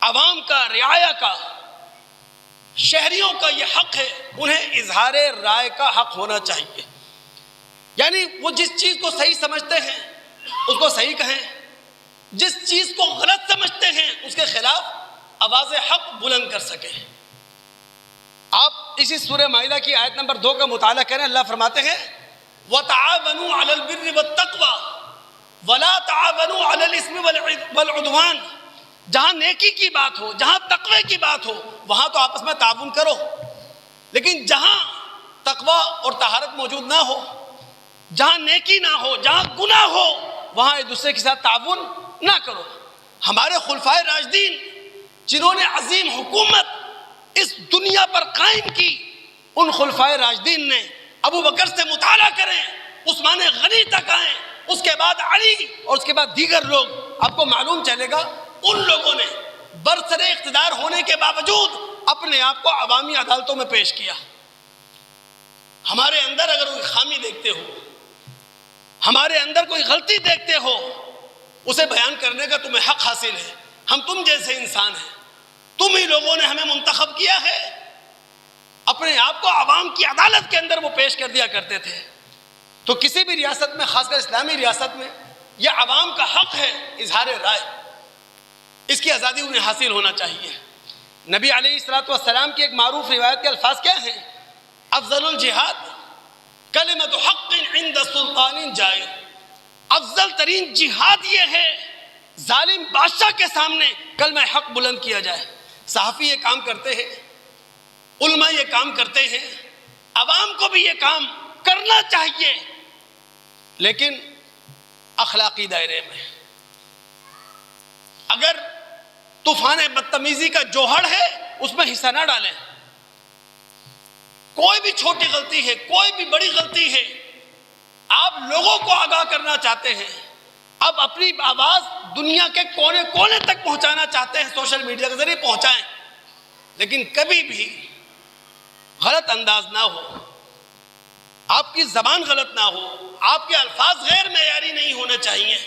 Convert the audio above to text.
عوام کا، رعایا کا، شہریوں کا یہ حق ہے، انہیں اظہار رائے کا حق ہونا چاہیے. یعنی وہ جس چیز کو صحیح سمجھتے ہیں اس کو صحیح کہیں، جس چیز کو غلط سمجھتے ہیں اس کے خلاف آواز حق بلند کر سکیں. آپ اسی سورہ مائدہ کی آیت نمبر 2 کا مطالعہ کریں. اللہ فرماتے ہیں وَتَعَاوَنُوا عَلَى الْبِرِّ وَالتَّقْوَى وَلَا تَعَاوَنُوا عَلَى الْإِثْمِ وَالْعُدْوَانِ. جہاں نیکی کی بات ہو، جہاں تقوی کی بات ہو، وہاں تو آپس میں تعاون کرو، لیکن جہاں تقوی اور طہارت موجود نہ ہو، جہاں نیکی نہ ہو، جہاں گناہ ہو، وہاں ایک دوسرے کے ساتھ تعاون نہ کرو. ہمارے خلفائے راشدین جنہوں نے عظیم حکومت اس دنیا پر قائم کی، ان خلفائے راشدین نے ابو بکر سے مطالعہ کریں، عثمان غنی تک آئیں، اس کے بعد علی اور اس کے بعد دیگر لوگ. آپ کو معلوم چلے گا ان لوگوں نے برسر اقتدار ہونے کے باوجود اپنے آپ کو عوامی عدالتوں میں پیش کیا. ہمارے اندر اگر کوئی خامی دیکھتے ہو، ہمارے اندر کوئی غلطی دیکھتے ہو، اسے بیان کرنے کا تمہیں حق حاصل ہے. ہم تم جیسے انسان ہیں، تم ہی لوگوں نے ہمیں منتخب کیا ہے. اپنے آپ کو عوام کی عدالت کے اندر وہ پیش کر دیا کرتے تھے. تو کسی بھی ریاست میں، خاص کر اسلامی ریاست میں، یہ عوام کا حق ہے اظہار رائے، اس کی آزادی انہیں حاصل ہونا چاہیے. نبی علیہ الصلوۃ والسلام کی ایک معروف روایت کے الفاظ کیا ہیں؟ افضل الجہاد کلمۃ حق عند سلطان جائر. افضل ترین جہاد یہ ہے ظالم بادشاہ کے سامنے کلمہ حق بلند کیا جائے. صحافی یہ کام کرتے ہیں، علماء یہ کام کرتے ہیں، عوام کو بھی یہ کام کرنا چاہیے، لیکن اخلاقی دائرے میں. اگر طوفان بدتمیزی کا جوہر ہے اس میں حصہ نہ ڈالیں. کوئی بھی چھوٹی غلطی ہے، کوئی بھی بڑی غلطی ہے، آپ لوگوں کو آگاہ کرنا چاہتے ہیں، اب اپنی آواز دنیا کے کونے کونے تک پہنچانا چاہتے ہیں، سوشل میڈیا کے ذریعے پہنچائیں، لیکن کبھی بھی غلط انداز نہ ہو، آپ کی زبان غلط نہ ہو، آپ کے الفاظ غیر معیاری نہیں ہونے چاہیے.